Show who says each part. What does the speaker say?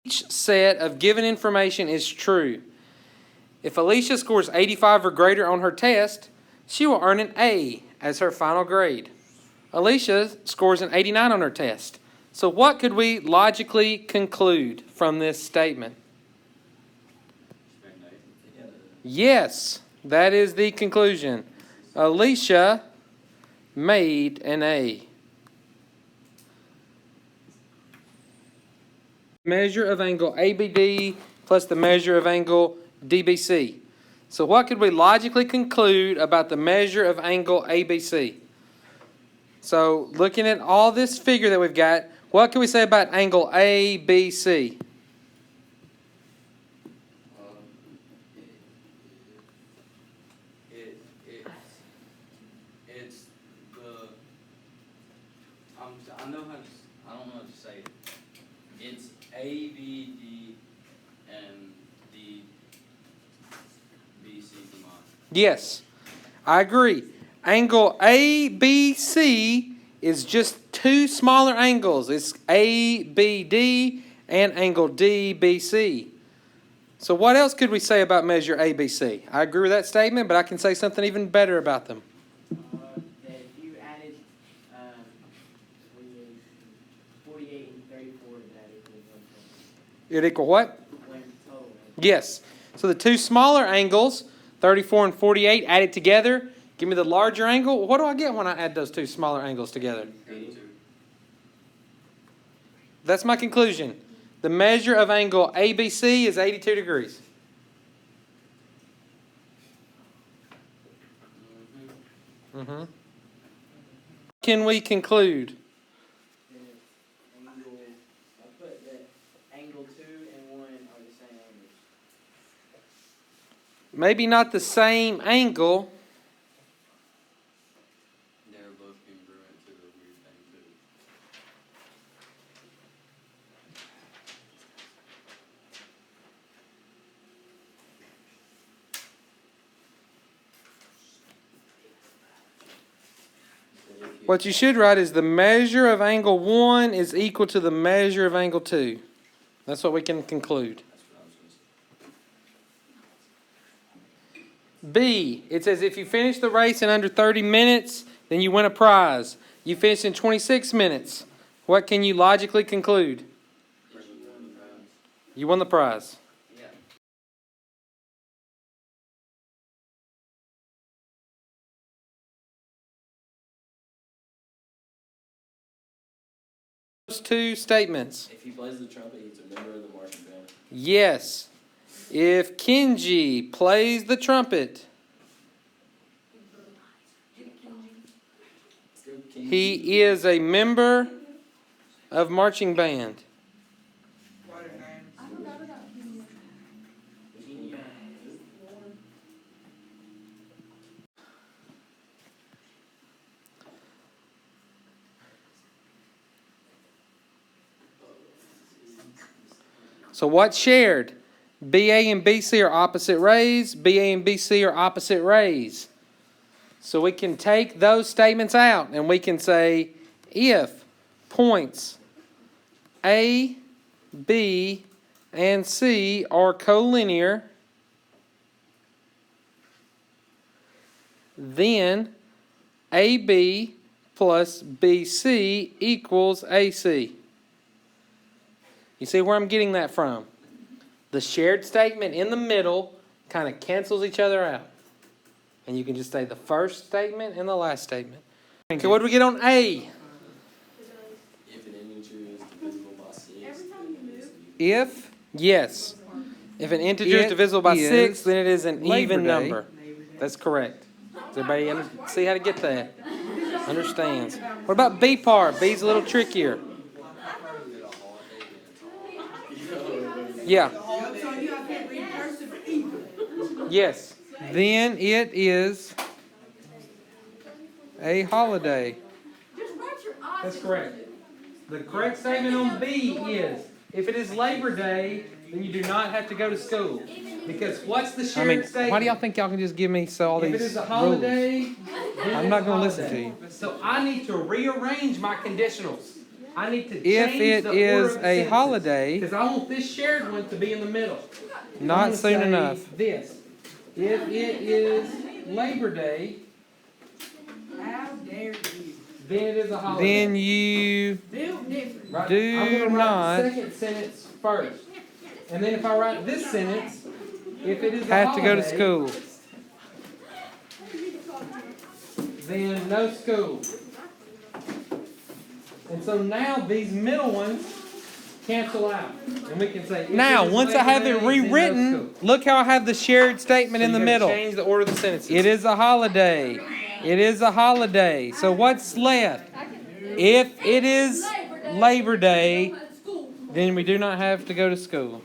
Speaker 1: Each set of given information is true. If Alicia scores 85 or greater on her test, she will earn an A as her final grade. Alicia scores an 89 on her test. So what could we logically conclude from this statement? Yes, that is the conclusion. Alicia made an A. Measure of angle ABD plus the measure of angle DBC. So what could we logically conclude about the measure of angle ABC? So looking at all this figure that we've got, what can we say about angle ABC?
Speaker 2: It's the I know how to I don't know how to say it. It's ABD and DBC combined.
Speaker 1: Yes, I agree. Angle ABC is just two smaller angles. It's ABD and angle DBC. So what else could we say about measure ABC? I agree with that statement, but I can say something even better about them.
Speaker 3: That if you added 48 and 34, that equals 120.
Speaker 1: It'd equal what?
Speaker 3: One total.
Speaker 1: Yes. So the two smaller angles, 34 and 48, added together, give me the larger angle. What do I get when I add those two smaller angles together?
Speaker 2: 82.
Speaker 1: That's my conclusion. The measure of angle ABC is 82 degrees. Mm-hmm. Can we conclude?
Speaker 3: I put that angle 2 and 1 are the same angles.
Speaker 1: Maybe not the same angle.
Speaker 2: They're both congruent to the weird thing too.
Speaker 1: What you should write is the measure of angle 1 is equal to the measure of angle 2. That's what we can conclude.
Speaker 2: That's what I was going to say.
Speaker 1: B, it says if you finish the race in under 30 minutes, then you win a prize. You finish in 26 minutes. What can you logically conclude? You won the prize.
Speaker 2: Yeah.
Speaker 1: Those two statements.
Speaker 4: If he plays the trumpet, he's a member of the marching band.
Speaker 1: Yes. If Kenji plays the trumpet, he is a member of marching band. So what's shared? BA and BC are opposite rays. BA and BC are opposite rays. So we can take those statements out and we can say if points A, B, and C are collinear, then AB plus BC equals AC. You see where I'm getting that from? The shared statement in the middle kind of cancels each other out. And you can just say the first statement and the last statement. Okay, what do we get on A?
Speaker 4: If an integer is divisible by 6,
Speaker 1: If, yes. If an integer is divisible by 6, then it is an even number. That's correct. Does everybody see how to get that? Understands. What about B part? B's a little trickier. Yeah. Yes. Then it is a holiday. That's correct. The correct statement on B is, if it is Labor Day, then you do not have to go to school. Because what's the shared statement?
Speaker 5: Why do y'all think y'all can just give me all
Speaker 1: If
Speaker 5: these
Speaker 1: it is a
Speaker 5: rules?
Speaker 1: holiday, then
Speaker 5: I'm
Speaker 1: it's
Speaker 5: not
Speaker 1: a
Speaker 5: gonna listen
Speaker 1: holiday.
Speaker 5: to you.
Speaker 1: So I need to rearrange my conditionals. I need to
Speaker 5: If
Speaker 1: change
Speaker 5: it
Speaker 1: the
Speaker 5: is
Speaker 1: order of
Speaker 5: a holiday,
Speaker 1: because I want this shared one to be in the middle. I'm
Speaker 5: not
Speaker 1: gonna
Speaker 5: soon
Speaker 1: say
Speaker 5: enough.
Speaker 1: This. If it is Labor Day,
Speaker 6: How dare you?
Speaker 1: then it is a holiday.
Speaker 5: Then you
Speaker 6: Built different.
Speaker 1: Right?
Speaker 5: do
Speaker 1: I'm gonna write
Speaker 5: not
Speaker 1: the second sentence first. And then if I write this sentence, if it is a
Speaker 5: have to go to
Speaker 1: holiday,
Speaker 5: school.
Speaker 1: then no school. And so now these middle ones cancel out. And we can say, if
Speaker 5: Now,
Speaker 1: it is
Speaker 5: once I have
Speaker 1: Labor
Speaker 5: it
Speaker 1: Day, then no
Speaker 5: rewritten,
Speaker 1: school.
Speaker 5: look how I have the shared statement
Speaker 1: So
Speaker 5: in the
Speaker 1: you gotta
Speaker 5: middle.
Speaker 1: change the order of the sentences.
Speaker 5: It is a holiday. It is a holiday. So what's left? If it is Labor Day, then we do not have to go to school.